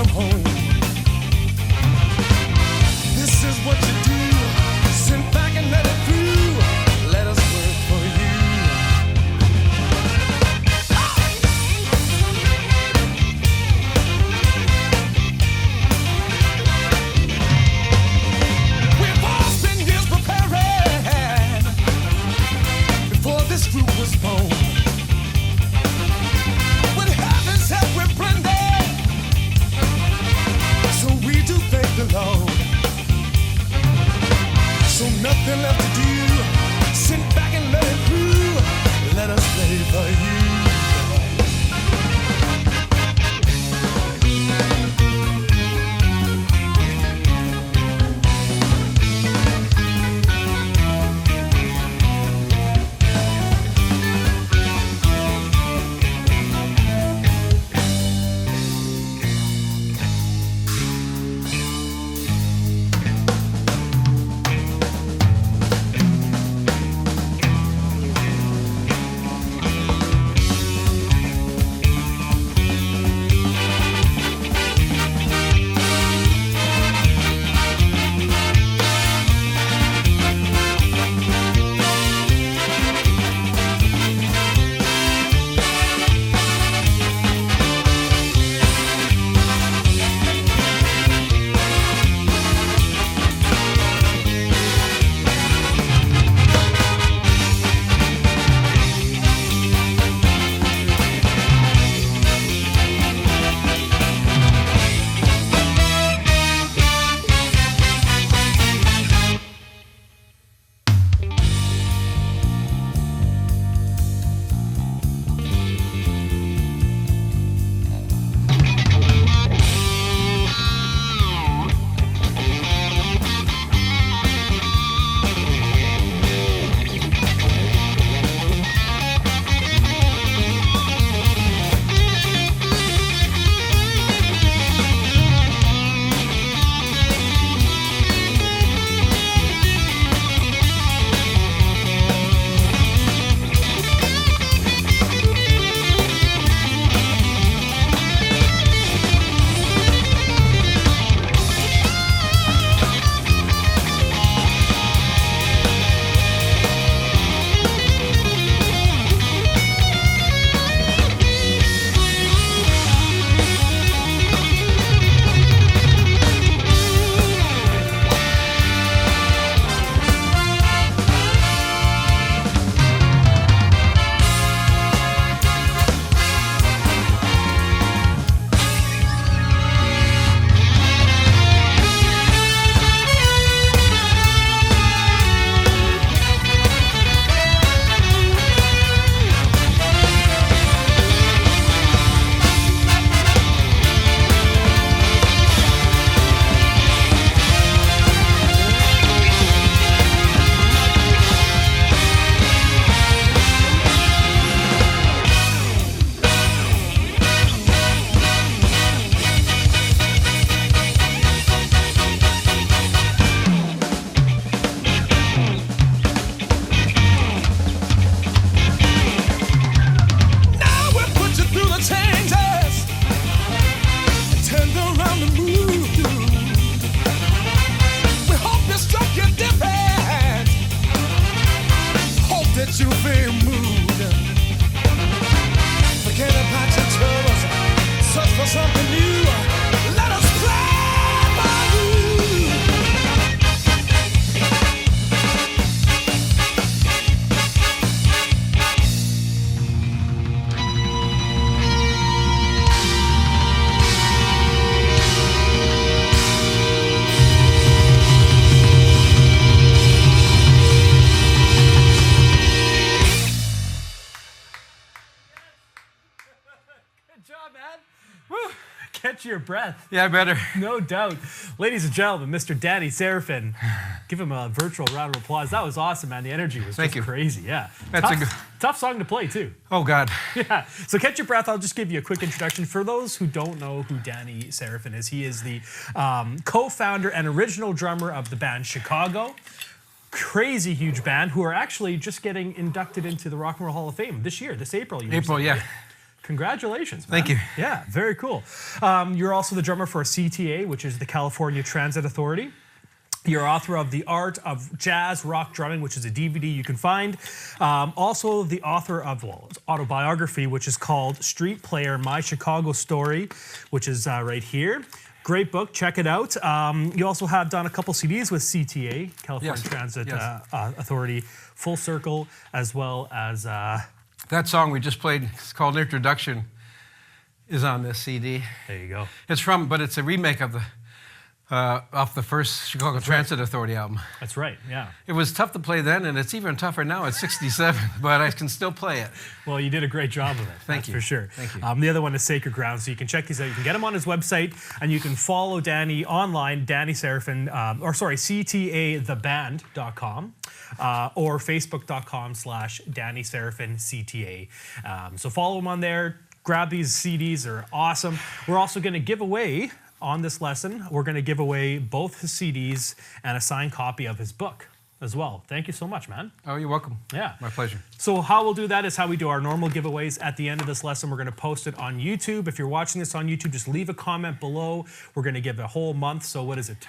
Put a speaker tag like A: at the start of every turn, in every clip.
A: from home. This is what you do. Sit back and let it through. Let us work for you. We've all spent years preparing before this group was born. With heaven's help we're blended, so we do thank the Lord. So nothing left to do. Sit back and let it through. Let us play for you.
B: Catch your breath.
C: Yeah, better.
B: No doubt. Ladies and gentlemen, Mr. Danny Seraphine. Give him a virtual round of applause. That was awesome, man. The energy was just crazy. Yeah.
C: That's
B: tough song to play, too.
C: Oh, God.
B: Yeah. So catch your breath. I'll just give you a quick introduction. For those who don't know who Danny Seraphine is, he is the co-founder and original drummer of the band Chicago. Crazy huge band who are actually just getting inducted into the Rock and Roll Hall of Fame this year, this April.
C: April, yeah.
B: Congratulations, man.
C: Thank you.
B: Yeah, very cool. You're also the drummer for C.T.A, which is the California Transit Authority. You're author of The Art of Jazz Rock Drumming, which is a DVD you can find. Also the author of autobiography, which is called Street Player, My Chicago Story, which is right here. Great book. Check it out. You also have done a couple CDs with C.T.A, California Transit Authority, Full Circle, as well as...
C: that song we just played, it's called Introduction, is on this CD.
B: There you go.
C: But it's a remake of the off the first Chicago Transit Authority album.
B: That's right, yeah.
C: It was tough to play then, and it's even tougher now at 67, but I can still play it.
B: Well, you did a great job of it.
C: Thank you.
B: For sure.
C: Thank you.
B: The other one is Sacred Ground, so you can check these out. You can get him on his website, and you can follow Danny online, Danny Seraphine, CTAtheband.com, or Facebook.com/Danny Seraphine CTA. So follow him on there. Grab these CDs, they're awesome. We're also going to give away... On this lesson, we're going to give away both his CDs and a signed copy of his book as well. Thank you so much, man.
C: Oh, you're welcome.
B: Yeah.
C: My pleasure.
B: So how we'll do that is how we do our normal giveaways. At the end of this lesson, we're going to post it on YouTube. If you're watching this on YouTube, just leave a comment below. We're going to give a whole month. So what is it?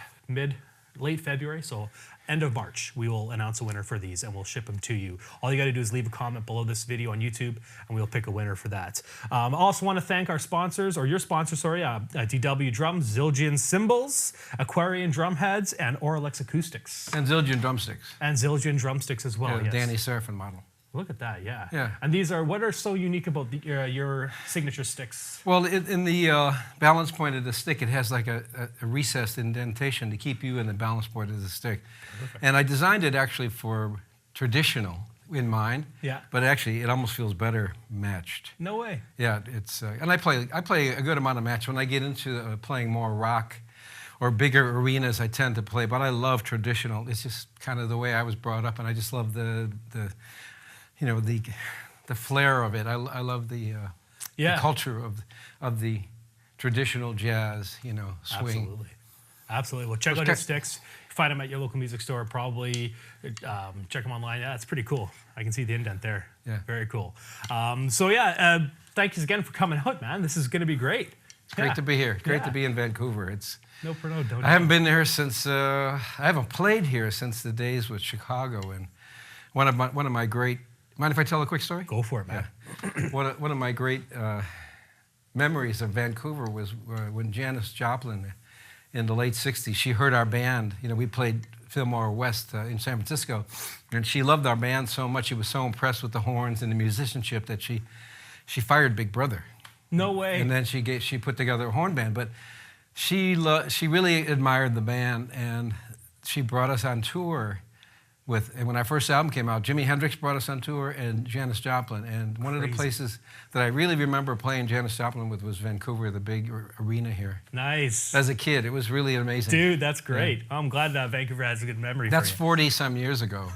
B: Late February? So end of March, we will announce a winner for these and we'll ship them to you. All you got to do is leave a comment below this video on YouTube and we'll pick a winner for that. I also want to thank our sponsors, or your sponsor, sorry, DW Drums, Zildjian Cymbals, Aquarian Drumheads, and Auralex Acoustics.
C: And Zildjian Drumsticks.
B: And Zildjian Drumsticks as well, yes.
C: Danny Seraphine model.
B: Look at that, yeah.
C: Yeah.
B: And these are, what are so unique about your signature sticks?
C: Well, in the balance point of the stick, it has like a recessed indentation to keep you in the balance point of the stick. Perfect. And I designed it actually for traditional in mind.
B: Yeah.
C: But actually, it almost feels better matched.
B: No way.
C: Yeah, it's and I play a good amount of match. When I get into playing more rock or bigger arenas, I tend to play. But I love traditional. It's just kind of the way I was brought up, and I just love the flair of it. I love the culture of the traditional jazz, swing.
B: Absolutely. Well, check out his sticks. Find them at your local music store. Probably check them online. Yeah, it's pretty cool. I can see the indent there.
C: Yeah.
B: Very cool. Thank you again for coming out, man. This is going to be great.
C: It's great to be here. Great to be in Vancouver.
B: Don't.
C: I haven't been there since I haven't played here since the days with Chicago, and one of my great. Mind if I tell a quick story?
B: Go for it, man.
C: Yeah. One of my great memories of Vancouver was when Janis Joplin, in the late 60s, she heard our band. We played Fillmore West in San Francisco, and she loved our band so much. She was so impressed with the horns and the musicianship that she fired Big Brother.
B: No way.
C: And then she put together a horn band. But she really admired the band, and she brought us on tour. And when our first album came out, Jimi Hendrix brought us on tour and Janis Joplin. And one of the places that I really remember playing Janis Joplin with was Vancouver, the big arena here.
B: Nice.
C: As a kid, it was really amazing.
B: Dude, that's great. Yeah. I'm glad that Vancouver has a good memory for you.
C: That's 40-some years ago.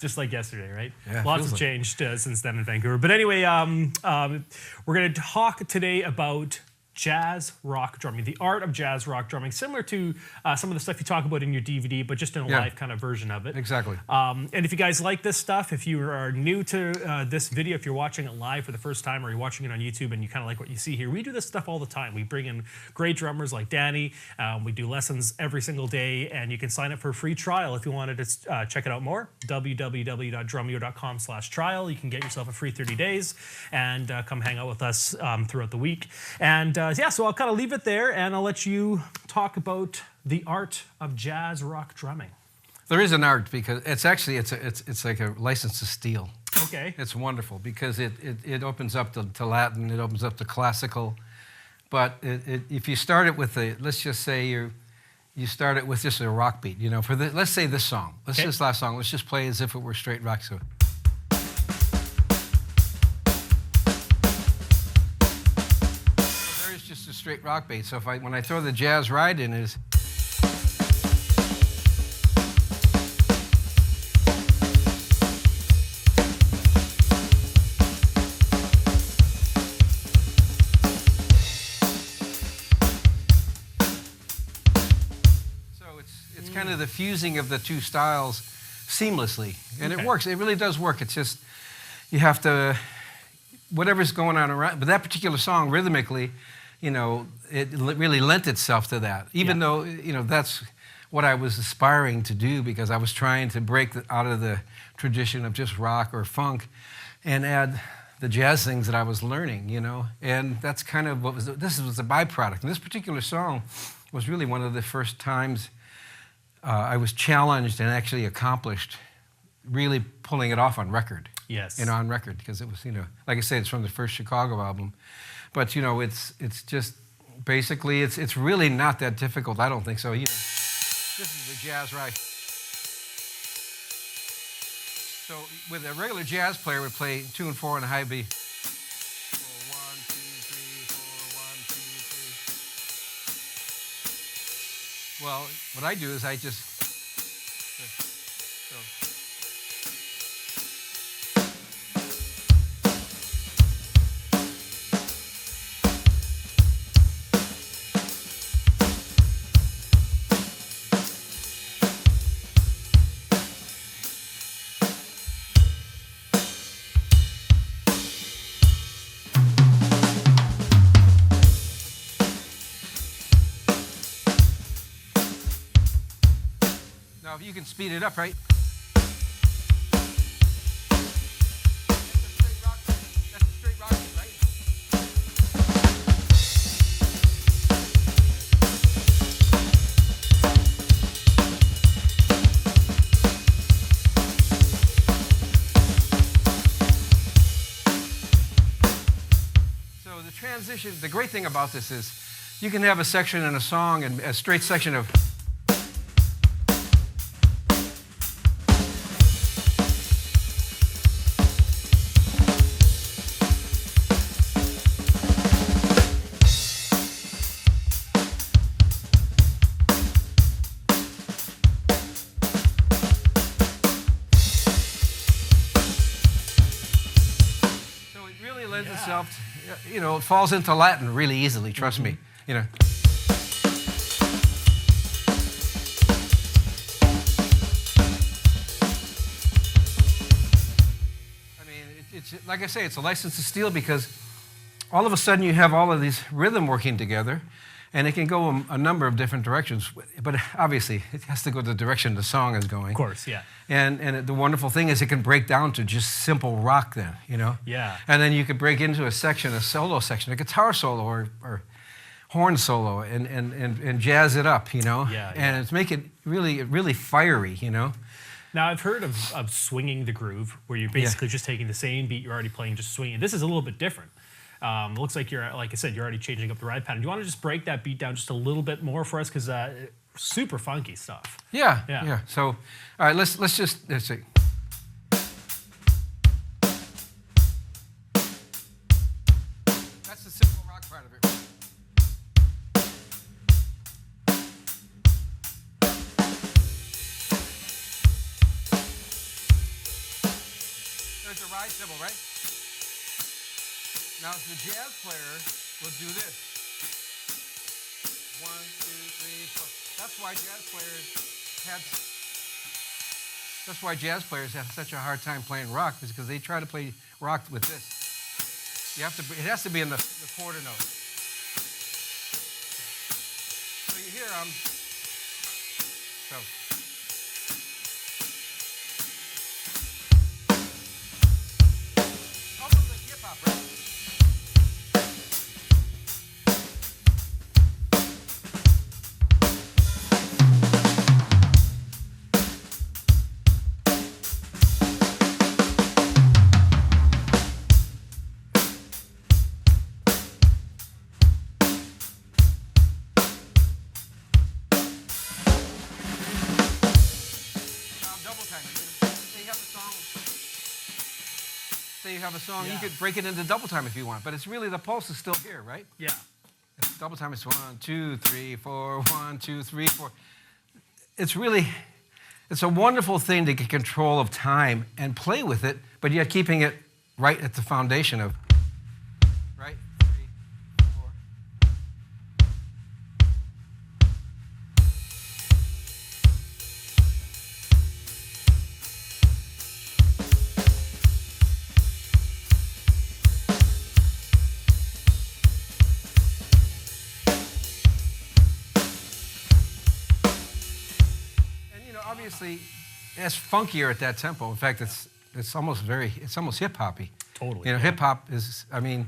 B: Just like yesterday, right?
C: Yeah,
B: lots have changed since then in Vancouver. But anyway, we're going to talk today about jazz rock drumming, the art of jazz rock drumming, similar to some of the stuff you talk about in your DVD, but just in a live kind of version of it.
C: Exactly.
B: And if you guys like this stuff, if you are new to this video, if you're watching it live for the first time or you're watching it on YouTube and you kind of like what you see here, we do this stuff all the time. We bring in great drummers like Danny. We do lessons every single day, and you can sign up for a free trial if you wanted to check it out more. www.drumeo.com/trial. You can get yourself a free 30 days and come hang out with us throughout the week. And so I'll kind of leave it there, and I'll let you talk about the art of jazz rock drumming.
C: There is an art because it's like a license to steal.
B: Okay.
C: It's wonderful because it opens up to Latin, it opens up to classical, but if you start it with let's just say you start it with just a rock beat, let's say this song, this last song, let's just play as if it were straight rock. So. Just a straight rock beat. So when I throw the jazz ride in, is it's kind of the fusing of the two styles seamlessly, and it works. It really does work. It's just you have to whatever's going on around. But that particular song, rhythmically, you know, it really lent itself to that. Even though, you know, that's what I was aspiring to do, because I was trying to break out of the tradition of just rock or funk and add the jazz things that I was learning, you know. And that's kind of what this was a byproduct. And this particular song was really one of the first times I was challenged and actually accomplished really pulling it off on record.
B: Yes.
C: You know, on record, because it was, you know, like I said, it's from the first Chicago album. But, you know, it's just, basically, it's really not that difficult. I don't think so. You know, this is the jazz right. So with a regular jazz player would play 2 and 4 on the high B. 4, 1, 2, 3, 4, 1, 2, 3. Well, what I do is I just, so. Now, if you can speed it up, right? That's a straight rock, right? So the transition, the great thing about this is you can have a section in a song and a straight section of. Itself, you know, it falls into Latin really easily, trust me, you know. I mean, it's like I say, it's a license to steal, because all of a sudden you have all of these rhythm working together, and it can go a number of different directions, but obviously it has to go the direction the song is going.
B: Of course, yeah.
C: And the wonderful thing is it can break down to just simple rock then, you know?
B: Yeah.
C: And then you could break into a section, a solo section, a guitar solo or horn solo and jazz it up, you know?
B: Yeah,
C: and it's make it really fiery, you know?
B: Now, I've heard of swinging the groove, where you're basically just taking the same beat you're already playing, just swinging. This is a little bit different. It looks like like I said, you're already changing up the ride pattern. Do you want to just break that beat down just a little bit more for us? Because super funky stuff.
C: Yeah. So, all right, let's see. That's the simple rock part of it. There's the ride cymbal, right? Now, the jazz player will do this. 1, 2, 3, 4. That's why jazz players have such a hard time playing rock, is because they try to play rock with this. It has to be in the quarter note. So you hear so. Almost like hip hop, right? You have a song, you could break it into double time if you want, but it's really, the pulse is still here, right?
B: Yeah.
C: Double time is 1, 2, 3, 4, 1, 2, 3, 4. It's a wonderful thing to get control of time and play with it, but yet keeping it right at the foundation of, right? 3, 4. obviously, it's funkier at that tempo. In fact, it's almost hip hoppy.
B: Totally.
C: You know, hip hop is. I mean,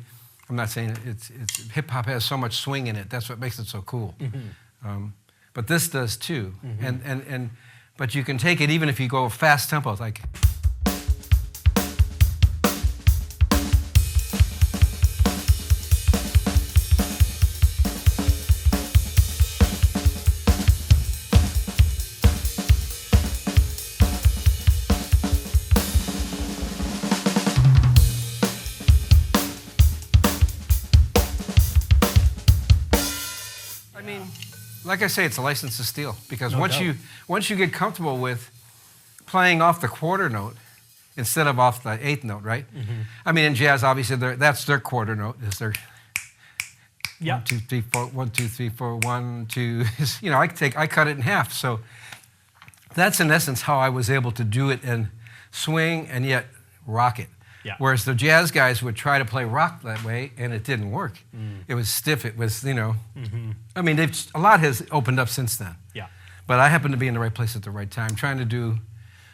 C: I'm not saying it's hip hop has so much swing in it. That's what makes it so cool. But this does too. But you can take it even if you go fast tempos like. Like I say, it's a license to steal because once you get comfortable with playing off the quarter note instead of off the eighth note, right? I mean, in jazz, obviously, that's their quarter note. Is their 1, 2, 3, 4, 1, 2, 3, 4, 1, 2. You know, I cut it in half. So that's in essence how I was able to do it and swing and yet rock it.
B: Yeah.
C: Whereas the jazz guys would try to play rock that way, and it didn't work. It was stiff. It was, you know. I mean, a lot has opened up since then.
B: Yeah.
C: But I happened to be in the right place at the right time, trying to do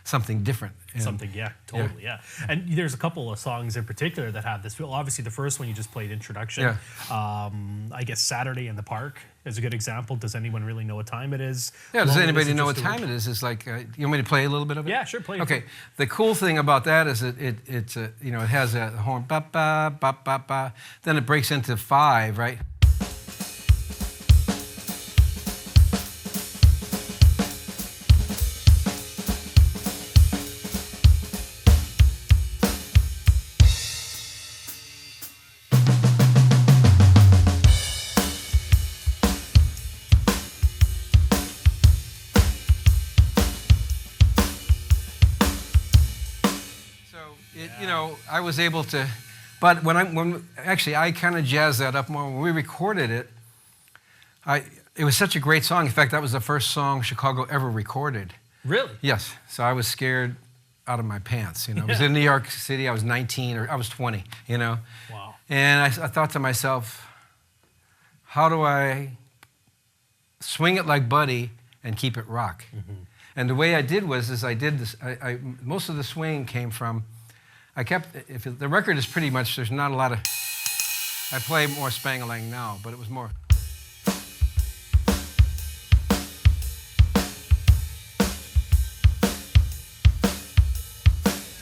C: something different.
B: Something, yeah, totally, yeah. And there's a couple of songs in particular that have this. Well, obviously, the first one you just played, Introduction.
C: Yeah.
B: I guess Saturday in the Park is a good example. Does anyone really know what time it is?
C: Yeah, does anybody know what time it is? It's like, you want me to play a little bit of it?
B: Yeah, sure, play it.
C: Okay, the cool thing about that is it has a horn, ba ba ba ba ba. Then it breaks into 5, right? You know, I was able to, but actually I kind of jazzed that up more. When we recorded it, it was such a great song. In fact, that was the first song Chicago ever recorded.
B: Really?
C: Yes. So I was scared out of my pants. You know, I was in New York City. I was 19 or I was 20. You know.
B: Wow.
C: And I thought to myself, how do I swing it like Buddy and keep it rock? And the way I did was I did this. Most of the swing came from. The record is pretty much, there's not a lot of, I play more Spang-a-Lang now, but it was more. And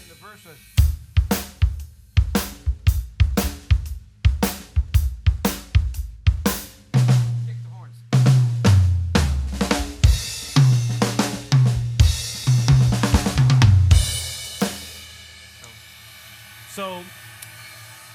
C: the verse was. Kick the horns.
B: So,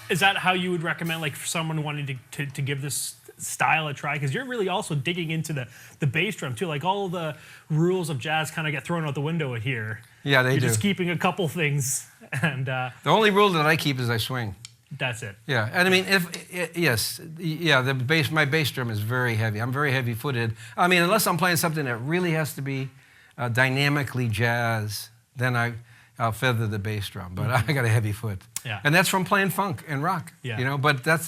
B: is that how you would recommend, like, for someone wanting to give this style a try? Because you're really also digging into the bass drum too. Like, all the rules of jazz kind of get thrown out the window here.
C: Yeah, they do.
B: You're just keeping a couple things, and
C: the only rule that I keep is I swing.
B: That's it.
C: Yeah, and I mean, my bass drum is very heavy. I'm very heavy-footed. I mean, unless I'm playing something that really has to be dynamically jazz, then I'll feather the bass drum, but I got a heavy foot.
B: Yeah.
C: And that's from playing funk and rock.
B: Yeah.
C: You know, but I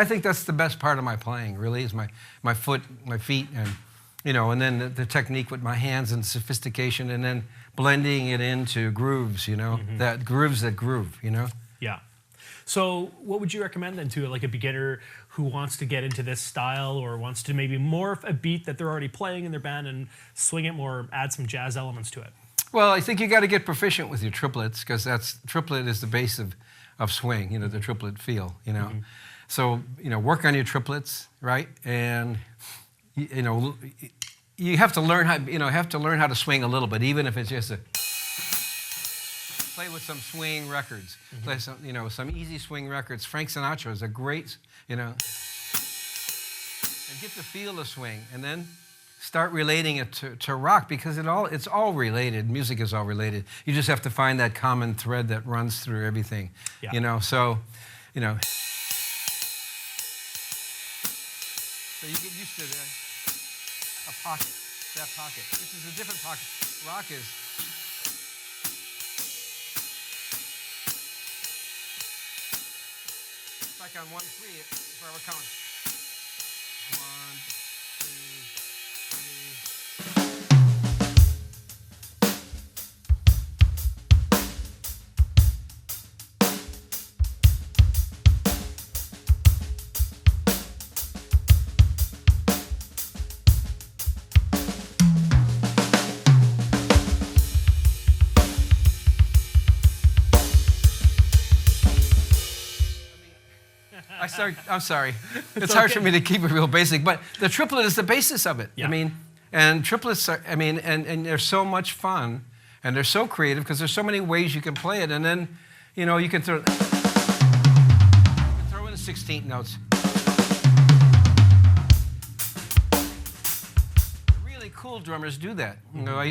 C: think that's the best part of my playing, really, is my foot, my feet, and, you know, and then the technique with my hands and sophistication, and then blending it into grooves, you know, that groove, you know?
B: Yeah. So what would you recommend then to like a beginner who wants to get into this style or wants to maybe morph a beat that they're already playing in their band and swing it more, add some jazz elements to it?
C: Well, I think you got to get proficient with your triplets because triplet is the base of swing, you know, the triplet feel, you know. So, you know, work on your triplets, right? And, you know, you have to learn how to swing a little bit, even if it's just play with some swing records. Play some, you know, some easy swing records. Frank Sinatra is a great, you know, and get the feel of swing, and then start relating it to rock because it's all related. Music is all related. You just have to find that common thread that runs through everything.
B: Yeah.
C: You know, so, you know. So you get used to a pocket, that pocket. This is a different pocket. Rock is. It's like on 1, 3, if I were counting. 1, 2, 3. I'm sorry. It's hard for me to keep it real basic, but the triplet is the basis of it.
B: Yeah.
C: I mean, and triplets are, I mean, and they're so much fun, and they're so creative because there's so many ways you can play it, and then, you know, you can throw in the 16th notes. Really cool drummers do that. You know,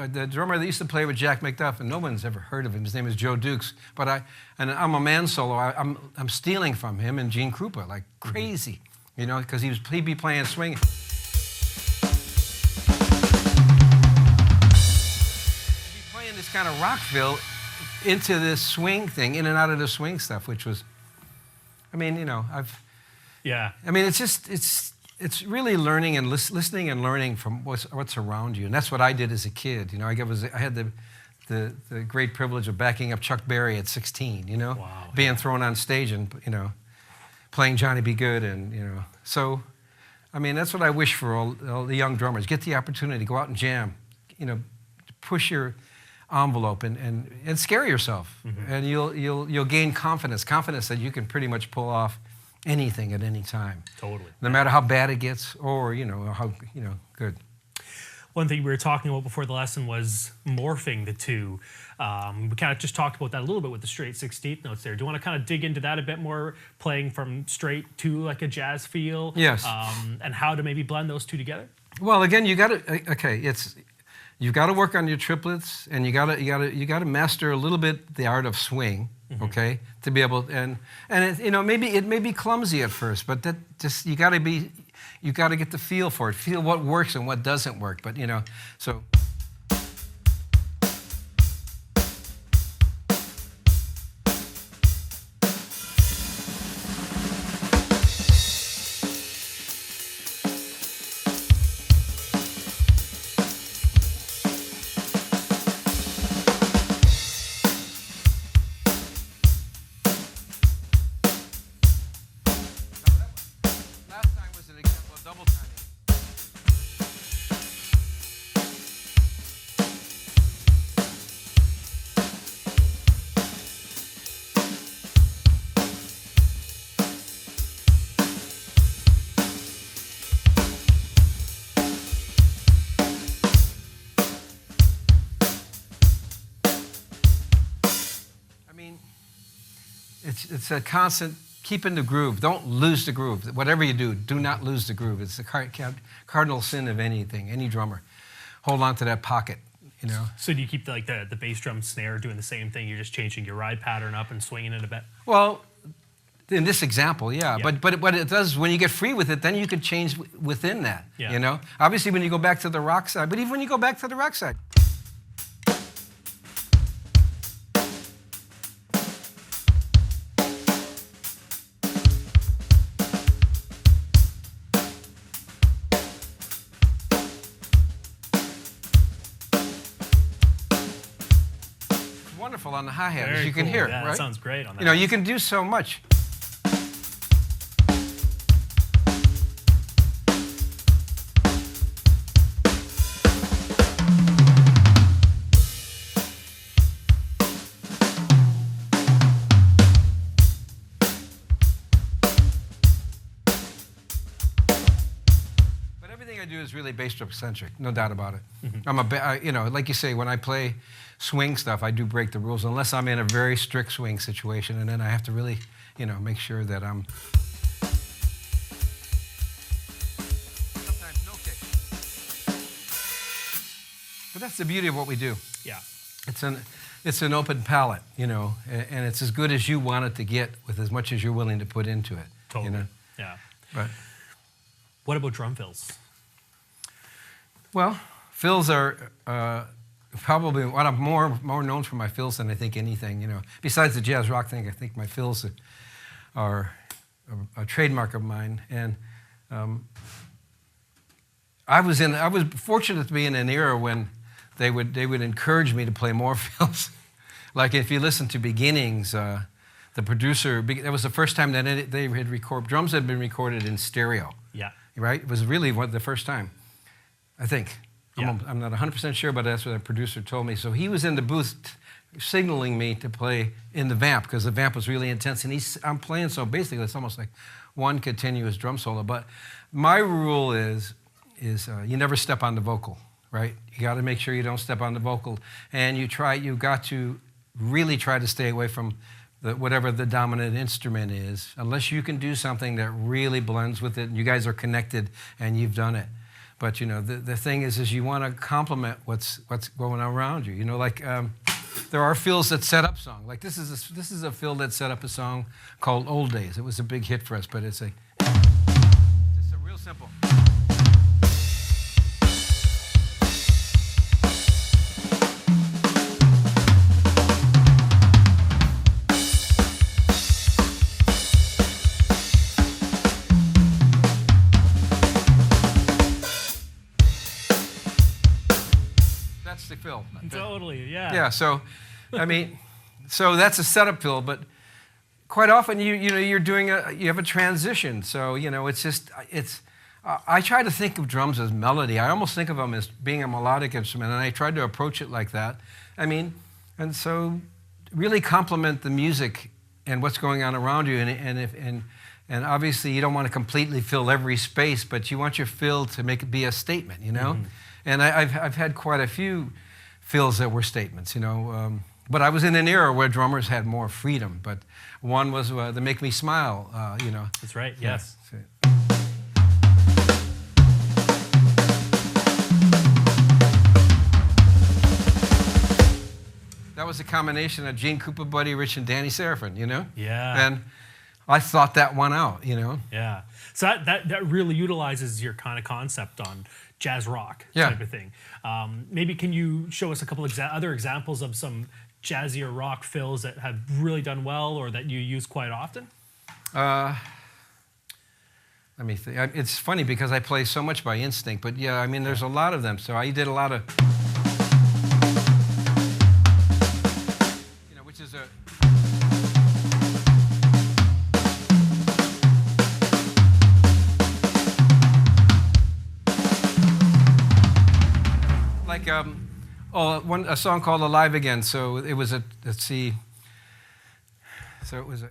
C: the drummer that used to play with Jack McDuff, and no one's ever heard of him. His name is Joe Dukes. But I'm a man solo. I'm stealing from him and Gene Krupa like crazy, you know, because he'd be playing swing. He'd be playing this kind of rock fill into this swing thing, in and out of the swing stuff, which was, I mean, you know,
B: Yeah.
C: I mean, it's just, it's really learning and listening and learning from what's around you. And that's what I did as a kid. You know, I had the great privilege of backing up Chuck Berry at 16, you know?
B: Wow,
C: being thrown on stage and, you know, playing Johnny B. Good and, you know. So, I mean, that's what I wish for all the young drummers. Get the opportunity, go out and jam, you know, push your envelope and scare yourself. And you'll gain confidence that you can pretty much pull off anything at any time.
B: Totally.
C: No matter how bad it gets or, you know, how, you know, good.
B: One thing we were talking about before the lesson was morphing the two. We kind of just talked about that a little bit with the straight 16th notes there. Do you want to kind of dig into that a bit more, playing from straight to like a jazz feel?
C: Yes.
B: And how to maybe blend those two together?
C: Well, again, you got to, okay, you've got to work on your triplets, and you got to master a little bit the art of swing, okay, to be able, and it, you know, maybe it may be clumsy at first, but that just you got to get the feel for it, feel what works and what doesn't work. But you know, so. It's a constant, keep in the groove. Don't lose the groove. Whatever you do not lose the groove. It's the cardinal sin of anything, any drummer. Hold on to that pocket, you know.
B: So do you keep the bass drum snare doing the same thing? You're just changing your ride pattern up and swinging it a bit?
C: Well, in this example, yeah. But what it does, when you get free with it, then you could change within that, you know. Obviously, when you go back to the rock side, but even when you go back to the rock side. Wonderful on the hi-hat, as you can hear,
B: yeah,
C: right?
B: That sounds great on that.
C: You know, you can do so much. But everything I do is really bass drum centric, no doubt about it. You know, like you say, when I play swing stuff, I do break the rules unless I'm in a very strict swing situation, and then I have to really, you know, make sure that I'm. Sometimes no kick. But that's the beauty of what we do.
B: Yeah.
C: It's an open palette, you know, and it's as good as you want it to get with as much as you're willing to put into it.
B: Totally.
C: You know?
B: Yeah.
C: But
B: what about drum fills?
C: well, fills are. Probably what I'm more known for my fills than I think anything, you know. Besides the jazz rock thing, I think my fills are a trademark of mine. And I was fortunate to be in an era when they would encourage me to play more fills. Like if you listen to Beginnings, the producer, that was the first time that they had recorded, drums had been recorded in stereo.
B: Yeah.
C: Right? It was really the first time, I think.
B: Yeah.
C: I'm not 100% sure, but that's what the producer told me. So he was in the booth signaling me to play in the vamp because the vamp was really intense. And I'm playing, so basically it's almost like one continuous drum solo. But my rule is you never step on the vocal, right? You got to make sure you don't step on the vocal. And you've got to really try to stay away from whatever the dominant instrument is, unless you can do something that really blends with it and you guys are connected and you've done it. But you know, the thing is you want to complement what's going on around you. You know, like there are fills that set up song. Like this is a fill that set up a song called "Old Days." It was a big hit for us, but it's just a real simple. That's the fill.
B: Totally, yeah.
C: Yeah, so, I mean, so that's a setup fill, but quite often you have a transition. So, you know, I try to think of drums as melody. I almost think of them as being a melodic instrument, and I tried to approach it like that. I mean, and so really complement the music and what's going on around you, and obviously you don't want to completely fill every space, but you want your fill to make it be a statement, you know? Mm-hmm. And I've had quite a few fills that were statements, you know. But I was in an era where drummers had more freedom. But one was the Make Me Smile, you know.
B: That's right, yes.
C: Yeah. That was a combination of Gene Krupa, Buddy Rich, and Danny Seraphine, you know?
B: Yeah.
C: And I thought that one out, you know?
B: Yeah. So that really utilizes your kind of concept on jazz rock type of thing. Maybe can you show us a couple other examples of some jazzier rock fills that have really done well or that you use quite often?
C: Let me think. It's funny because I play so much by instinct, but yeah, I mean, there's a lot of them. So I did a lot of, you know, which is a, like a song called "Alive Again." So it was let's see. So it was a.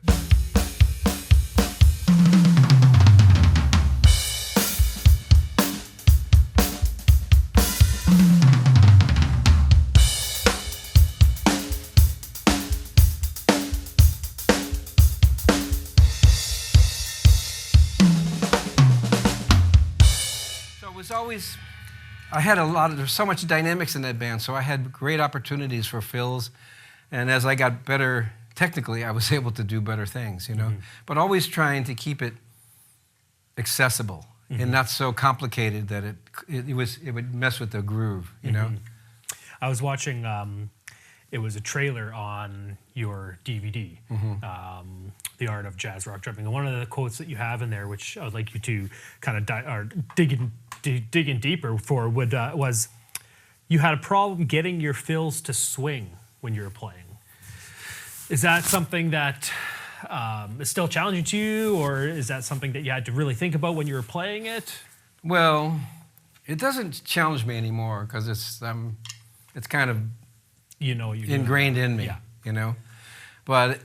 C: So it was always. I had there's so much dynamics in that band, so I had great opportunities for fills. And as I got better technically, I was able to do better things, you know. Mm-hmm. But always trying to keep it accessible and not so complicated that it would mess with the groove, you know.
B: I was watching, it was a trailer on your DVD, The Art of Jazz Rock Drumming. And one of the quotes that you have in there, which I would like you to kind of dig in deeper for, was you had a problem getting your fills to swing when you were playing. Is that something that is still challenging to you, or is that something that you had to really think about when you were playing it?
C: Well, it doesn't challenge me anymore because it's kind of ingrained in me, you know. But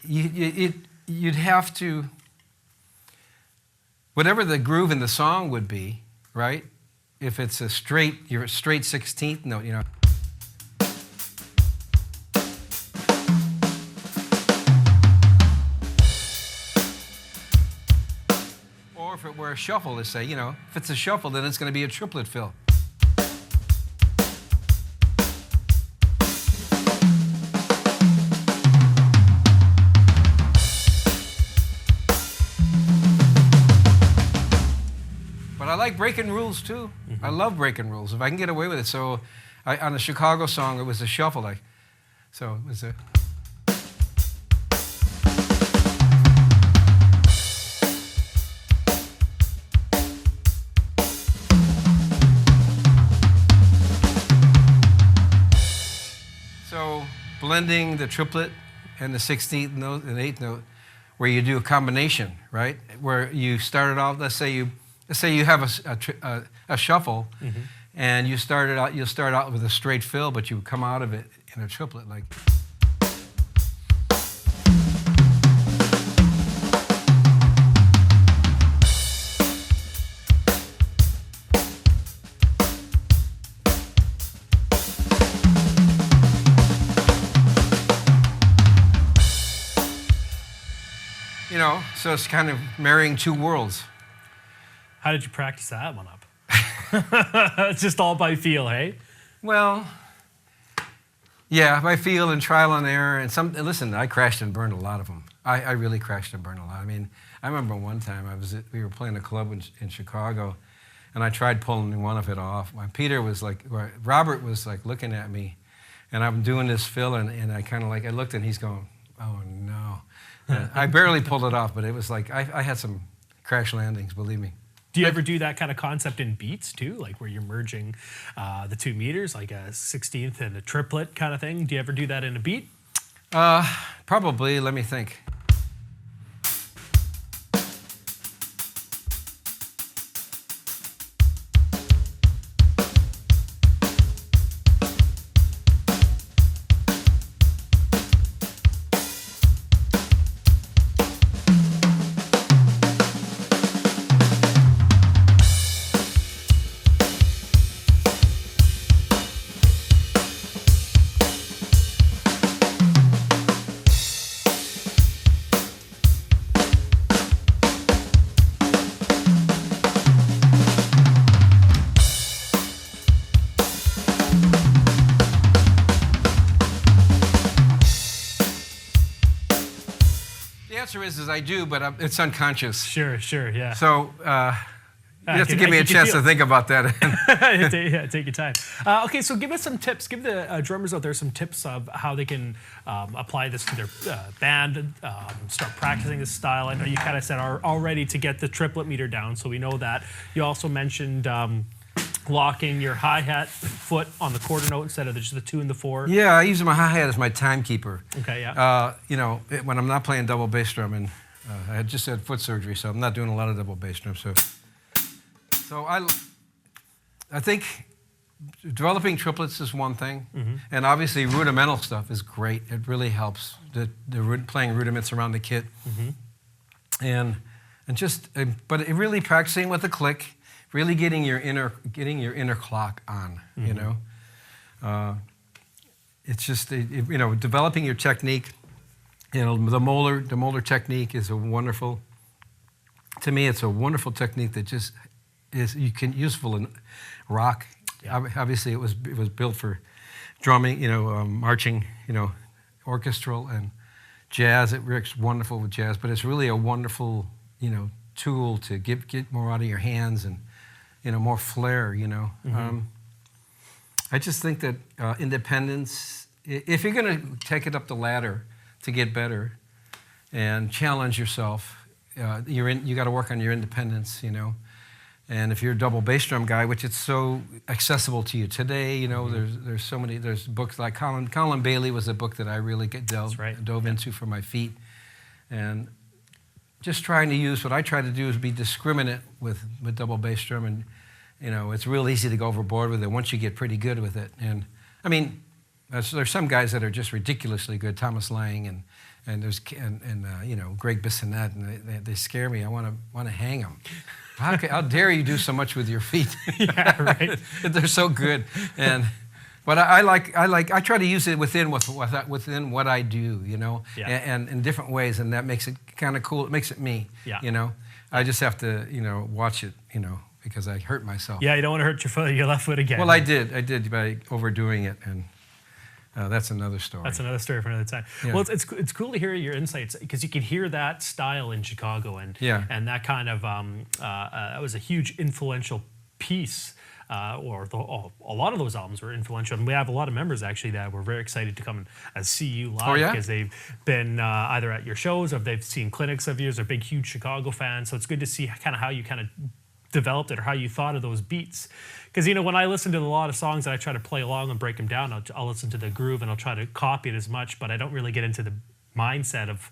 C: you'd have to, whatever the groove in the song would be, right? If it's your straight 16th note, you know. Or if it were a shuffle, let's say, you know, if it's a shuffle, then it's going to be a triplet fill. I like breaking rules too. I love breaking rules if I can get away with it. So, on the Chicago song, it was a shuffle. So it was a. So blending the triplet and the 16th note and 8th note, where you do a combination, right? Where you started off. Let's say you have a shuffle, and you'll start out with a straight fill, but you come out of it in a triplet like. You know, so it's kind of marrying two worlds.
B: How did you practice that one up? It's just all by feel, hey?
C: Well, yeah, by feel and trial and error. And listen, I crashed and burned a lot of them. I really crashed and burned a lot. I mean, I remember one time we were playing a club in Chicago, and I tried pulling one of it off. Robert was like looking at me, and I'm doing this fill, and I kind of I looked, and he's going, oh no. I barely pulled it off, but it was like, I had some crash landings, believe me.
B: Do you ever do that kind of concept in beats too? Like where you're merging the 2 meters, like a 16th and a triplet kind of thing? Do you ever do that in a beat?
C: Probably, let me think. The answer is I do, but it's unconscious.
B: Sure, yeah.
C: So you have to give me a chance to think about that.
B: Yeah, take your time. Okay, so give us some tips. Give the drummers out there some tips of how they can apply this to their band, start practicing this style. I know you kind of said already to get the triplet meter down, so we know that. You also mentioned locking your hi-hat foot on the quarter note instead of just the 2 and the 4.
C: Yeah, I use my hi-hat as my timekeeper.
B: Okay, yeah.
C: You know, when I'm not playing double bass drum, and I had just had foot surgery, so I'm not doing a lot of double bass drum. So I think developing triplets is one thing, and obviously rudimental stuff is great. It really helps. Playing rudiments around the kit, but it really practicing with the click. Really getting your inner clock on, you know. It's just developing your technique. You know, the molar technique is to me it's a wonderful technique that just is useful in rock. Yeah. Obviously, it was built for drumming, marching, orchestral and jazz. It works wonderful with jazz, but it's really a wonderful, tool to get more out of your hands and. More flair, I just think that independence, if you're going to take it up the ladder to get better and challenge yourself, you got to work on your independence, And if you're a double bass drum guy, which it's so accessible to you today, there's books like Colin Bailey was a book that I really dove into for my feet. And just trying to use what I try to do is be discriminate with double bass drum, and it's real easy to go overboard with it once you get pretty good with it. And I mean, there's some guys that are just ridiculously good, Thomas Lang and Greg Bissonette, and they scare me. I want to hang them. How dare you do so much with your feet?
B: Yeah, right.
C: They're so good. But I try to use it within what I do, and in different ways, and that makes it kind of cool. It makes it me, I just have to, watch it, because I hurt myself.
B: Yeah, you don't want to hurt your left foot again.
C: Well, I did by overdoing it, and that's another story.
B: That's another story for another time. Yeah. Well, it's cool to hear your insights, because you can hear that style in Chicago, and that kind of that was a huge influential piece. A lot of those albums were influential, and we have a lot of members actually that were very excited to come and see you live because they've been either at your shows or they've seen clinics of yours. They're big, huge Chicago fans, so it's good to see kind of how you kind of developed it or how you thought of those beats. Because when I listen to a lot of songs and I try to play along and break them down, I'll listen to the groove and I'll try to copy it as much, but I don't really get into the mindset of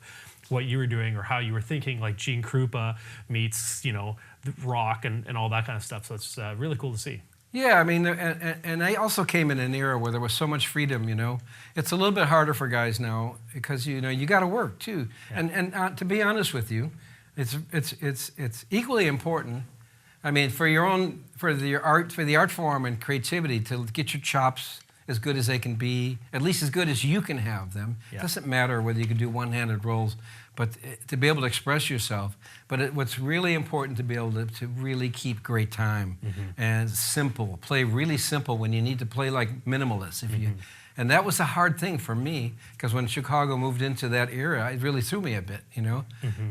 B: what you were doing or how you were thinking, like Gene Krupa meets rock and all that kind of stuff. So it's really cool to see.
C: Yeah, I mean, and I also came in an era where there was so much freedom. It's a little bit harder for guys now because you got to work too.
B: Yeah.
C: And to be honest with you, it's equally important. I mean, for the art form and creativity to get your chops as good as they can be, at least as good as you can have them.
B: Yeah.
C: It doesn't matter whether you can do one-handed rolls, but to be able to express yourself. But what's really important to be able to really keep great time and simple. Play really simple when you need to play like minimalists. And that was a hard thing for me because when Chicago moved into that era, it really threw me a bit,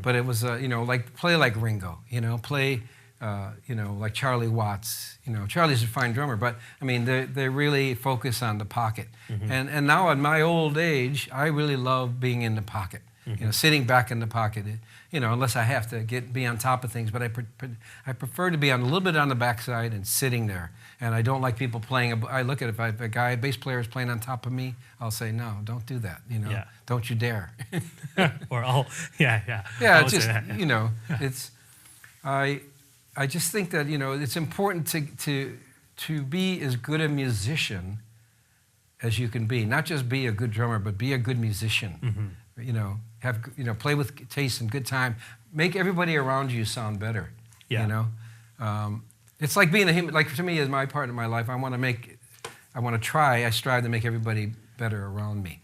C: But it was, like play like Ringo, play. Like Charlie Watts. Charlie's a fine drummer, but I mean, they really focus on the pocket. And now at my old age, I really love being in the pocket. Sitting back in the pocket. Unless I have to be on top of things, but I prefer to be a little bit on the backside and sitting there. And I don't like people playing. I look at it, if a bass player is playing on top of me, I'll say, no, don't do that. Don't you dare.
B: Or yeah.
C: Yeah,
B: I'll
C: just
B: say that.
C: it's I just think that it's important to be as good a musician as you can be. Not just be a good drummer, but be a good musician. Play with taste and good time. Make everybody around you sound better.
B: Yeah.
C: It's like being a human. Like to me, as my part of my life, I strive to make everybody better around me.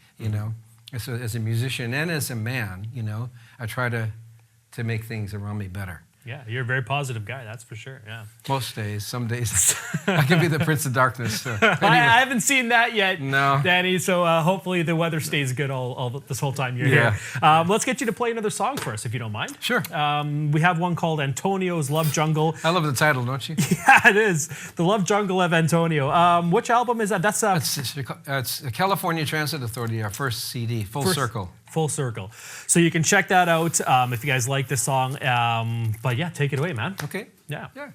C: As a musician and as a man, I try to make things around me better.
B: Yeah, you're a very positive guy, that's for sure. Yeah.
C: Most days, some days, I can be the Prince of Darkness. So. Anyway.
B: I haven't seen that yet,
C: no.
B: Danny. So hopefully the weather stays good all this whole time you're here. Let's get you to play another song for us, if you don't mind.
C: Sure.
B: We have one called Antonio's Love Jungle.
C: I love the title, don't you?
B: Yeah, it is. The Love Jungle of Antonio. Which album is that?
C: It's the California Transit Authority, our first CD, Full Circle.
B: Full Circle. So you can check that out if you guys like this song. But yeah, take it away, man.
C: Okay.
B: Yeah.
C: Yeah.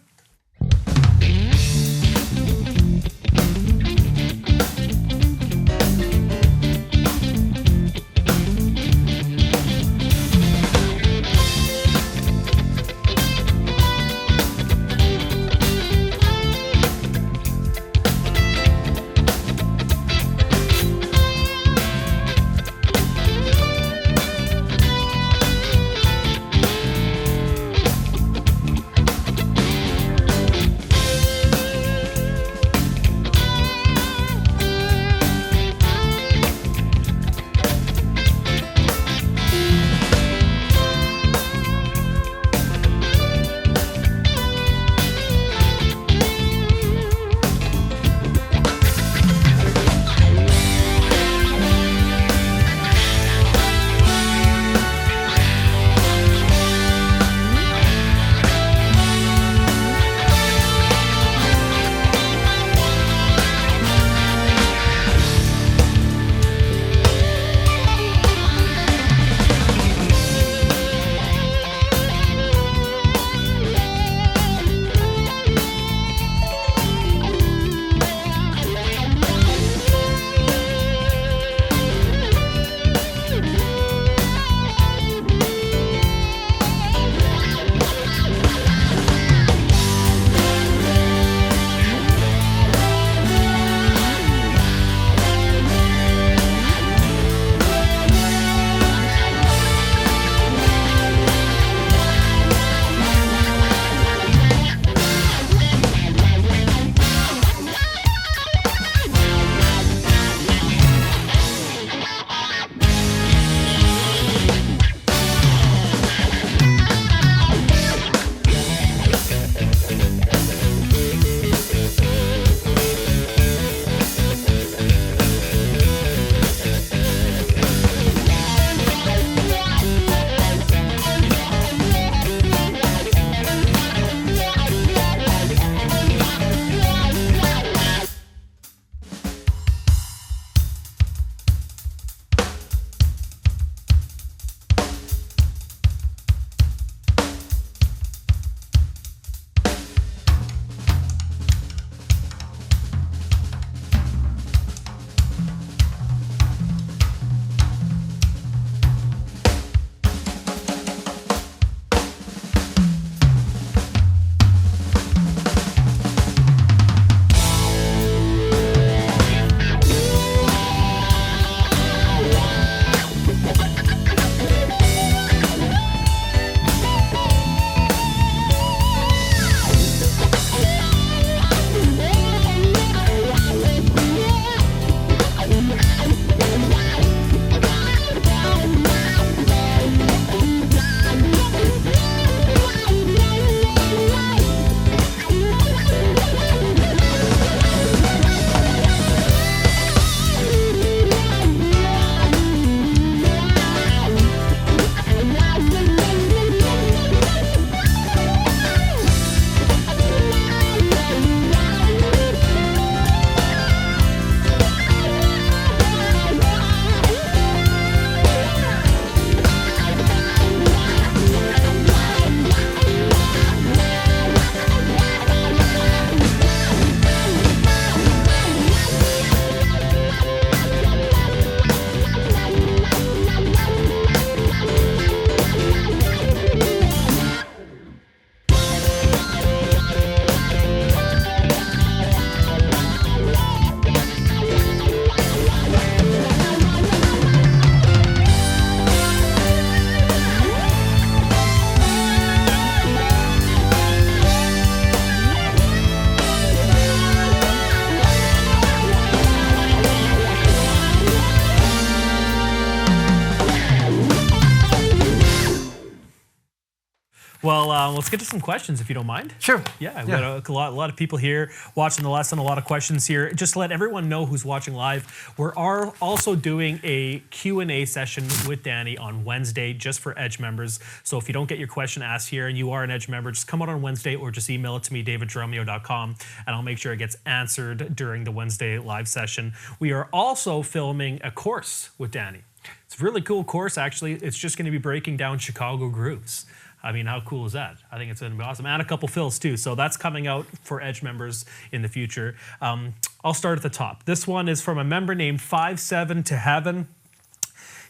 B: Well, let's get to some questions if you don't mind.
C: Sure.
B: Yeah, we've got a lot of people here watching the lesson, a lot of questions here. Just to let everyone know who's watching live, we're also doing a Q&A session with Danny on Wednesday just for Edge members. So if you don't get your question asked here and you are an Edge member, just come out on Wednesday or just email it to me, daviddrumeo.com, and I'll make sure it gets answered during the Wednesday live session. We are also filming a course with Danny. It's a really cool course, actually. It's just going to be breaking down Chicago grooves. I mean, how cool is that? I think it's going to be awesome. And a couple fills, too. So that's coming out for Edge members in the future. I'll start at the top. This one is from a member named 57 to Heaven.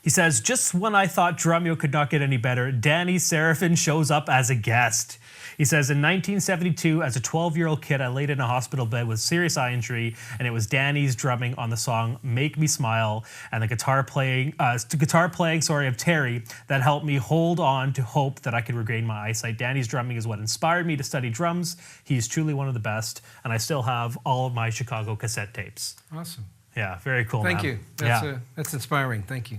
B: He says, just when I thought Drumeo could not get any better, Danny Seraphine shows up as a guest. He says, in 1972, as a 12-year-old kid, I laid in a hospital bed with serious eye injury, and it was Danny's drumming on the song "Make Me Smile" and the guitar playing of Terry that helped me hold on to hope that I could regain my eyesight. Danny's drumming is what inspired me to study drums. He's truly one of the best, and I still have all of my Chicago cassette tapes.
C: Awesome.
B: Yeah, very cool.
C: Thank
B: man.
C: you. That's inspiring. Thank you.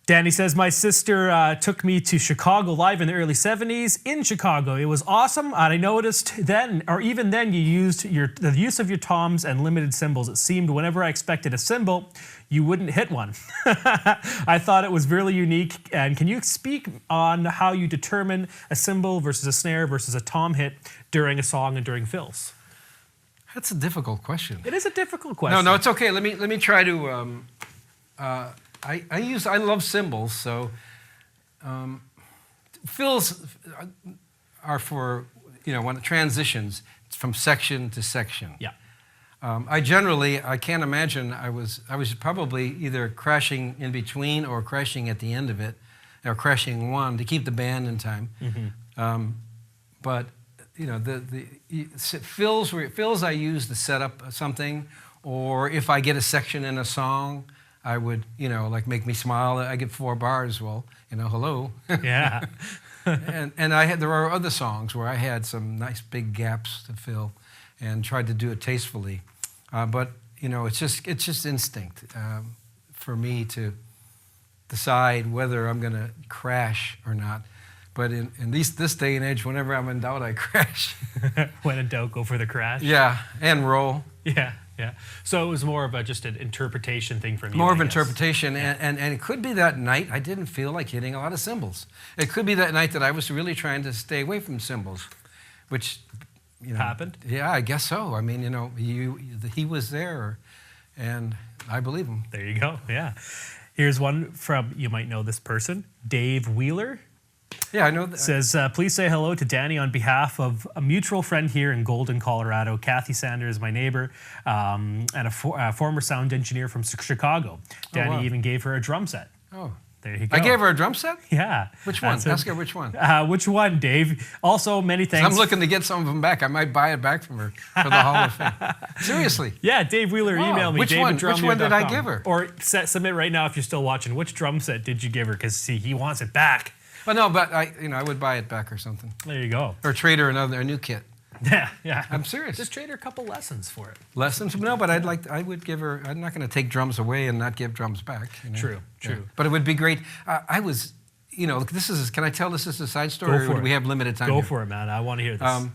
B: Danny says, my sister took me to Chicago live in the early 70s in Chicago. It was awesome. And I noticed then, or even then, you used the use of your toms and limited cymbals. It seemed whenever I expected a cymbal, you wouldn't hit one. I thought it was really unique. And can you speak on how you determine a cymbal versus a snare versus a tom hit during a song and during fills?
C: That's a difficult question.
B: It is a difficult question.
C: No, it's okay. Let me try to. I love cymbals, so fills are for when it transitions from section to section.
B: Yeah.
C: I can't imagine I was probably either crashing in between or crashing at the end of it, or crashing one to keep the band in time. Mm-hmm. But the fills I use to set up something, or if I get a section in a song. I would, like Make Me Smile. I get 4 bars. Well, hello.
B: Yeah.
C: and there are other songs where I had some nice big gaps to fill, and tried to do it tastefully. But it's just instinct for me to decide whether I'm going to crash or not. But in this day and age, whenever I'm in doubt, I crash.
B: When in doubt, go for the crash.
C: Yeah, and roll.
B: Yeah. Yeah. So it was more of just an interpretation thing from you.
C: More of interpretation, yeah. and it could be that night I didn't feel like hitting a lot of cymbals. It could be that night that I was really trying to stay away from cymbals, which
B: happened.
C: Yeah, I guess so. I mean, he was there, and I believe him.
B: There you go. Yeah. Here's one from, you might know this person, Dave Wheeler.
C: Yeah, I know that.
B: Says, please say hello to Danny on behalf of a mutual friend here in Golden, Colorado. Kathy Sanders, my neighbor, and a former sound engineer from Chicago. Danny even gave her a drum set.
C: Oh.
B: There you go.
C: I gave her a drum set?
B: Yeah.
C: Which one? Ask her which one.
B: Which one, Dave? Also, many thanks.
C: I'm looking to get some of them back. I might buy it back from her for the Hall of Fame. Seriously.
B: Yeah, Dave Wheeler emailed me.
C: Which one did I give her?
B: Or submit right now if you're still watching. Which drum set did you give her? Because, see, he wants it back.
C: Well, no, but I would buy it back or something.
B: There you go.
C: Or trade her a new kit.
B: Yeah.
C: I'm serious.
B: Just trade her a couple lessons for it.
C: Lessons? No, but I would give her. I'm not going to take drums away and not give drums back.
B: True.
C: Yeah. But it would be great. I was, this is. Can I tell this is a side story?
B: Go for
C: it. We have limited time.
B: Go
C: here?
B: for it, man. I want to hear this.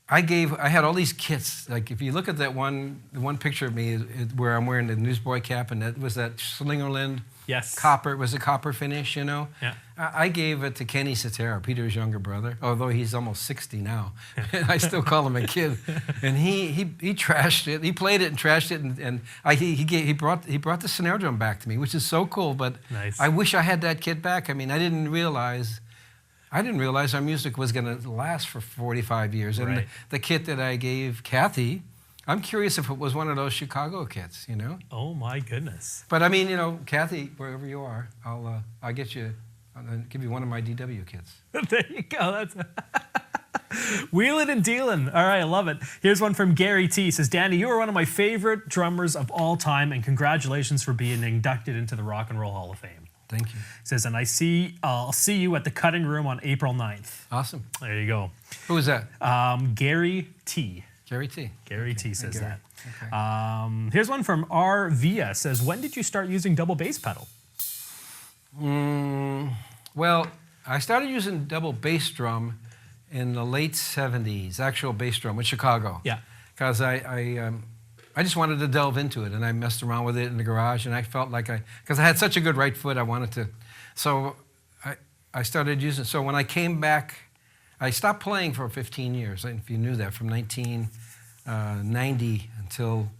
C: I had all these kits. Like if you look at the one picture of me where I'm wearing the newsboy cap, and that was that Slingerland.
B: Yes.
C: Copper. It was a copper finish,
B: Yeah.
C: I gave it to Kenny C.T.A, Peter's younger brother, although he's almost 60 now. I still call him a kid. And he trashed it. He played it and trashed it, and he brought the snare drum back to me, which is so cool. But
B: nice.
C: I wish I had that kit back. I mean, I didn't realize our music was going to last for 45 years. And
B: right.
C: the kit that I gave Kathy, I'm curious if it was one of those Chicago kits,
B: Oh my goodness!
C: But I mean, Kathy, wherever you are, I'll get you. I'll give you one of my DW kits.
B: There you go. That's wheeling and dealing. All right, I love it. Here's one from Gary T. Says, Danny, you are one of my favorite drummers of all time, and congratulations for being inducted into the Rock and Roll Hall of Fame.
C: Thank you.
B: Says, and I'll see you at the Cutting Room on April 9th.
C: Awesome.
B: There you go.
C: Who is that?
B: Gary T.
C: Gary T.
B: Gary T says that.
C: Okay.
B: Here's one from R. Via. Says, when did you start using double bass pedal?
C: Well, I started using double bass drum in the late 70s, actual bass drum with Chicago.
B: Yeah.
C: Because I just wanted to delve into it, and I messed around with it in the garage, and I felt like because I had such a good right foot, I wanted to. So I started using it. So when I came back, I stopped playing for 15 years, if you knew that, from 1990 until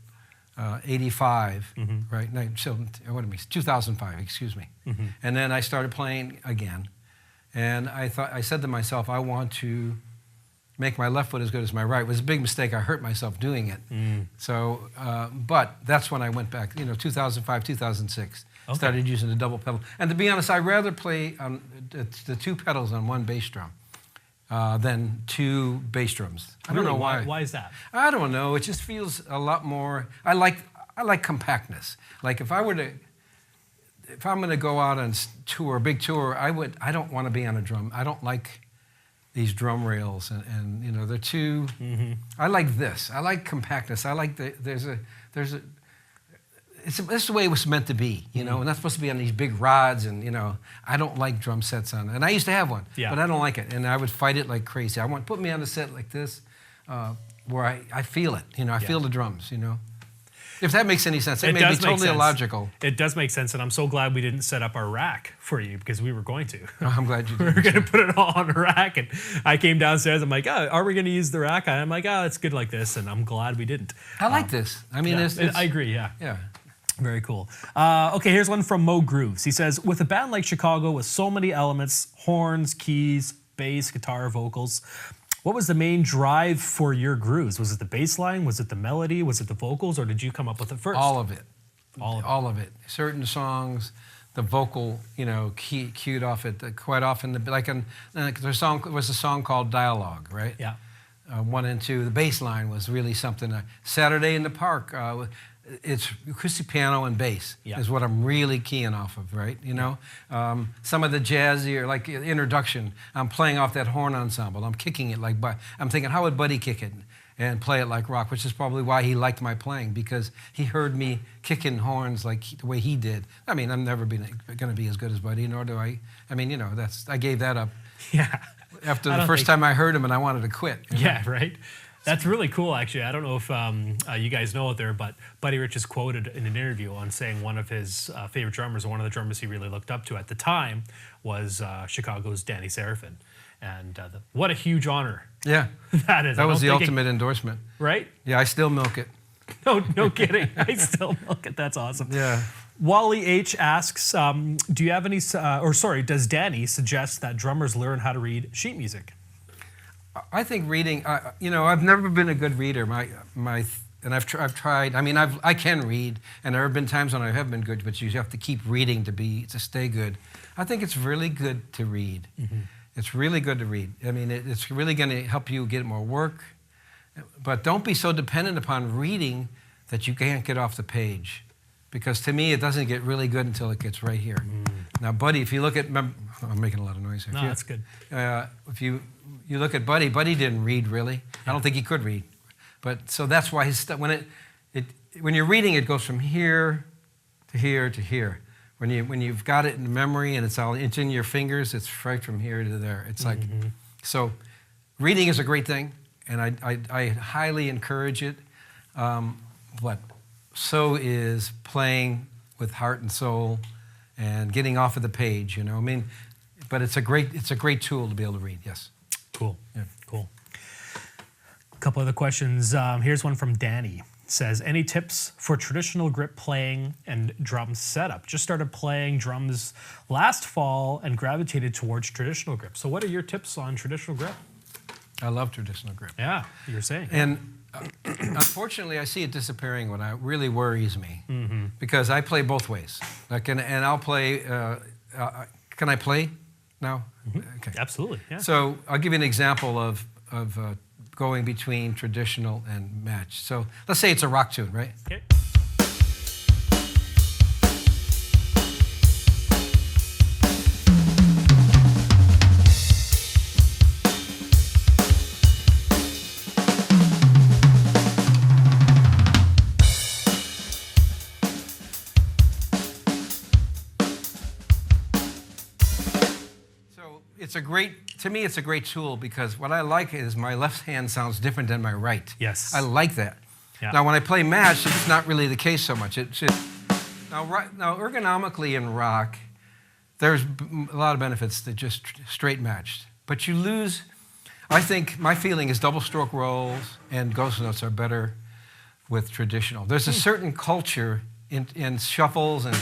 C: 85, right? No, so, what do I mean? 2005, excuse me. And then I started playing again. And I said to myself, I want to make my left foot as good as my right. It was a big mistake. I hurt myself doing it. So, but that's when I went back, 2005, 2006.
B: Okay.
C: Started using the double pedal. And to be honest, I'd rather play on the two pedals on one bass drum than two bass drums. I don't know why.
B: Why is that?
C: I don't know. It just feels a lot more. I like compactness. Like if I'm going to go out on tour, a big tour, I don't want to be on a drum. I don't like these drum rails, and they're too. I like this. I like compactness. I like this is the way it was meant to be, and not supposed to be on these big rods, and I don't like drum sets on it. And I used to have one, but I don't like it, and I would fight it like crazy. Put me on a set like this, where I feel it, I feel the drums, If that makes any sense. It may be totally illogical.
B: It does make sense, and I'm so glad we didn't set up our rack for you, because we were going to.
C: Oh, I'm glad you did.
B: We were going to put it all on a rack, and I came downstairs. I'm like, are we going to use the rack? I'm like, it's good like this, and I'm glad we didn't.
C: I like this. I mean,
B: I agree, yeah.
C: Yeah.
B: Very cool. Okay, here's one from Mo Grooves. He says, with a band like Chicago with so many elements, horns, keys, bass, guitar, vocals, what was the main drive for your grooves? Was it the bass line? Was it the melody? Was it the vocals? Or did you come up with it first?
C: All of it.
B: All of it.
C: Certain songs, the vocal, cued off it. Quite often, there was a song called Dialogue, right?
B: Yeah.
C: 1 and 2. The bass line was really something. Saturday in the Park, it's acoustic piano and bass is what I'm really keying off of, right? Some of the jazzier, like Introduction, I'm playing off that horn ensemble. I'm kicking it I'm thinking, how would Buddy kick it and play it like rock? Which is probably why he liked my playing, because he heard me kicking horns like the way he did. I mean, I'm never going to be as good as Buddy, nor do I. I mean, I gave that up.
B: Yeah.
C: After the first time I heard him, and I wanted to quit.
B: Yeah, right. That's really cool, actually. I don't know if you guys know it there, but Buddy Rich is quoted in an interview on saying one of his favorite drummers, or one of the drummers he really looked up to at the time, was Chicago's Danny Seraphine. And what a huge honor.
C: Yeah.
B: That is.
C: That was the ultimate endorsement.
B: Right?
C: Yeah, I still milk it.
B: No kidding. I still milk it. That's awesome.
C: Yeah.
B: Wally H asks, do you have any, does Danny suggest that drummers learn how to read sheet music?
C: I think reading, I've never been a good reader. And I've tried. I mean, I can read, and there have been times when I have been good, but you have to keep reading to stay good. I think it's really good to read. It's really good to read. I mean, it's really going to help you get more work. But don't be so dependent upon reading that you can't get off the page. Because to me, it doesn't get really good until it gets right here. Now, Buddy, if you look at, I'm making a lot of noise here.
B: No, that's good.
C: If you look at Buddy didn't read really. I don't think he could read. But so that's why his stuff, when you're reading, it goes from here to here to here. When you've got it in memory and it's in your fingers, it's right from here to there. It's like, so reading is a great thing, and I highly encourage it. But so is playing with heart and soul and getting off of the page, I mean, but it's a great tool to be able to read, yes.
B: Cool.
C: Yeah.
B: Cool. A couple other questions. Here's one from Danny. It says, any tips for traditional grip playing and drum setup? Just started playing drums last fall and gravitated towards traditional grip. So what are your tips on traditional grip?
C: I love traditional grip.
B: Yeah, you're saying.
C: And unfortunately, I see it disappearing when it really worries me, because I play both ways. And I'll play. Can I play now? Okay.
B: Absolutely. Yeah.
C: So I'll give you an example of going between traditional and match. So let's say it's a rock tune, right?
B: Okay.
C: to me, it's a great tool because what I like is my left hand sounds different than my right.
B: Yes.
C: I like that.
B: Yeah.
C: Now, when I play match, it's not really the case so much. Now, ergonomically in rock, there's a lot of benefits to just straight matched. But you lose, I think, my feeling is double stroke rolls and ghost notes are better with traditional. There's a certain culture in shuffles and...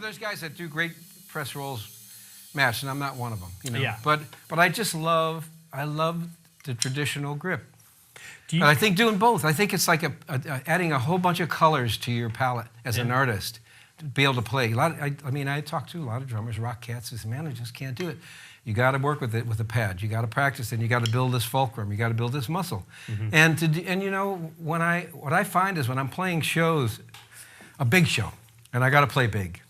C: There's guys that do great press rolls match, and I'm not one of them. You know?
B: Yeah.
C: But I just love the traditional grip.
B: Do
C: But I think doing both. I think it's like adding a whole bunch of colors to your palette as an artist to be able to play. I talk to a lot of drummers, rock cats, who say, man, I just can't do it. You got to work with it with a pad. You got to practice, and you got to build this fulcrum. You got to build this muscle. And you know, what I find is when I'm playing shows, a big show, and I got to play big.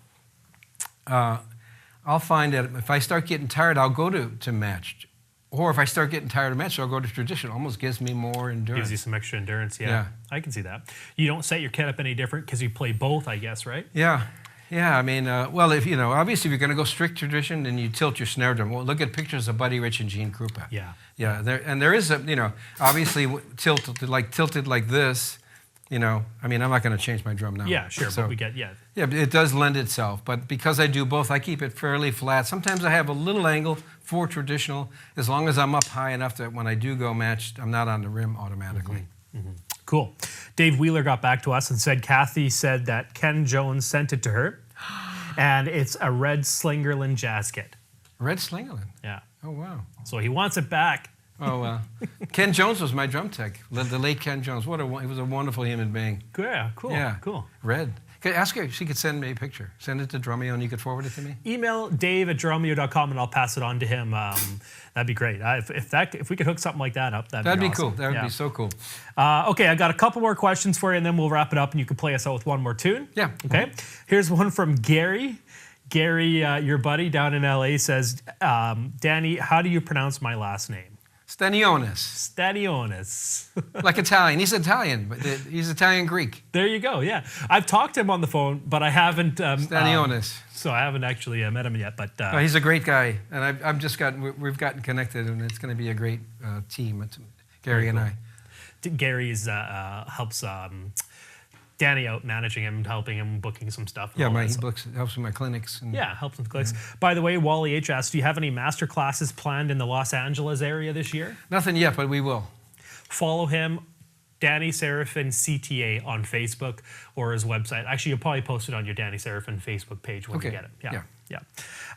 C: I'll find that if I start getting tired, I'll go to matched. Or if I start getting tired of matched, I'll go to traditional. Almost gives me more endurance.
B: Gives you some extra endurance, yeah. I can see that. You don't set your kit up any different because you play both, I guess, right?
C: Yeah. I mean, well, if obviously if you're going to go strict tradition, then you tilt your snare drum. Well, look at pictures of Buddy Rich and Gene Krupa.
B: Yeah.
C: There is obviously tilted like this. I mean, I'm not going to change my drum now.
B: Yeah, sure,
C: so,
B: but we get,
C: Yeah, but it does lend itself. But because I do both, I keep it fairly flat. Sometimes I have a little angle for traditional, as long as I'm up high enough that when I do go matched, I'm not on the rim automatically.
B: Cool. Dave Wheeler got back to us and said Kathy said that Ken Jones sent it to her, and it's a red Slingerland jazz kit.
C: Red Slingerland?
B: Yeah.
C: Oh, wow.
B: So he wants it back.
C: Oh, well. Ken Jones was my drum tech, the late Ken Jones. He was a wonderful human being.
B: Yeah, cool.
C: Yeah.
B: Cool.
C: Red. Ask her if she could send me a picture. Send it to Drumeo and you could forward it to me?
B: Email dave@drumeo.com and I'll pass it on to him. That'd be great. If we could hook something like that up, that'd be awesome.
C: Cool. That would be so cool.
B: Okay, I got a couple more questions for you and then we'll wrap it up and you can play us out with one more tune.
C: Yeah.
B: Okay. Here's one from Gary. Gary, your buddy down in LA says, Danny, how do you pronounce my last name?
C: Stanionis.
B: Stanionis.
C: Like Italian. He's Italian, but he's Italian-Greek.
B: There you go, yeah. I've talked to him on the phone, but I haven't...
C: Stanionis.
B: So I haven't actually met him yet, but...
C: No, he's a great guy, and we've gotten connected, and it's going to be a great team. Gary and I.
B: Gary's helps Danny out managing him, helping him, booking some stuff.
C: Yeah, he helps with my clinics.
B: Helps with the clinics. By the way, Wally H asked, do you have any master classes planned in the Los Angeles area this year?
C: Nothing yet, but we will.
B: Follow him, Danny Seraphine C.T.A. on Facebook or his website. Actually, you'll probably post it on your Danny Seraphine Facebook page when you get it. Yeah.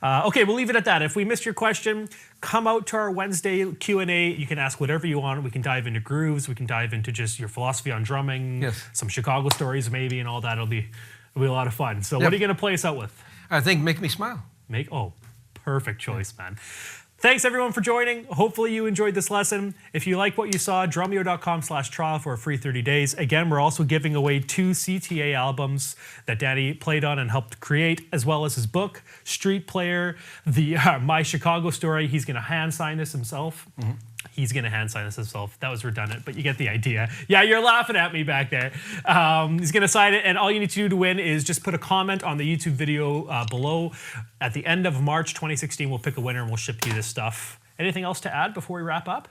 B: Okay, we'll leave it at that. If we missed your question, come out to our Wednesday Q&A. You can ask whatever you want. We can dive into grooves. We can dive into just your philosophy on drumming, some Chicago stories maybe, and all that. It'll be a lot of fun. So what are you going to play us out with?
C: I think Make Me Smile.
B: Perfect choice, man. Thanks, everyone, for joining. Hopefully you enjoyed this lesson. If you like what you saw, drumeo.com/trial for a free 30 days. Again, we're also giving away 2 C.T.A. albums that Danny played on and helped create, as well as his book, Street Player, the My Chicago Story. He's going to hand sign this himself. He's going to hand sign this himself. That was redundant, but you get the idea. Yeah, you're laughing at me back there. He's going to sign it, and all you need to do to win is just put a comment on the YouTube video below. At the end of March 2016, we'll pick a winner, and we'll ship you this stuff. Anything else to add before we wrap up?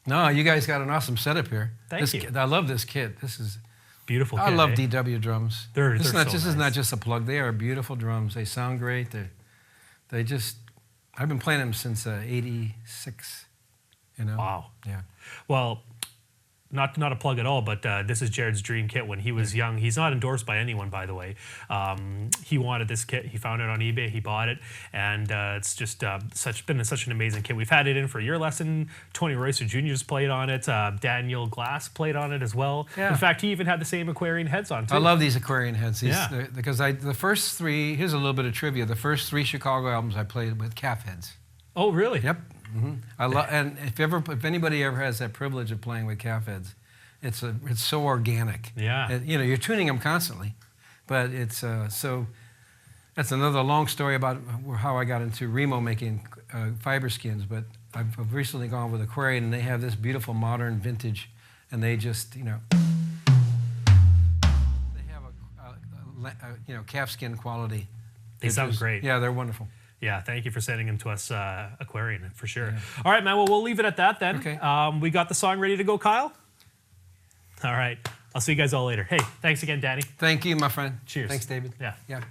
C: No, you guys got an awesome setup here.
B: Thank you.
C: I love this kit. This is
B: beautiful kit.
C: I love DW drums.
B: This
C: is not just a plug. They are beautiful drums. They sound great. I've been playing them since '86.
B: Wow.
C: Yeah.
B: Well, not a plug at all, but this is Jared's dream kit when he was young. He's not endorsed by anyone, by the way. He wanted this kit. He found it on eBay. He bought it, and it's just been such an amazing kit. We've had it in for your lesson. Tony Royster Jr.'s played on it. Daniel Glass played on it as well. Yeah. In fact, he even had the same Aquarian heads on, too.
C: I love these Aquarian heads. Because the first 3, here's a little bit of trivia. The first 3 Chicago albums I played with calf heads.
B: Oh, really?
C: Yep. And if anybody ever has that privilege of playing with calf heads, it's so organic.
B: Yeah.
C: You're tuning them constantly, but it's so. That's another long story about how I got into Remo making fiber skins. But I've recently gone with Aquarian, and they have this beautiful modern vintage, and they just, they have a calfskin quality.
B: They sound great.
C: Yeah, they're wonderful.
B: Yeah, thank you for sending them to us, Aquarian, for sure. Yeah. All right, man, well, we'll leave it at that then.
C: Okay.
B: We got the song ready to go, Kyle? All right. I'll see you guys all later. Hey, thanks again, Danny.
C: Thank you, my friend.
B: Cheers.
C: Thanks, David.
B: Yeah.
C: Yeah.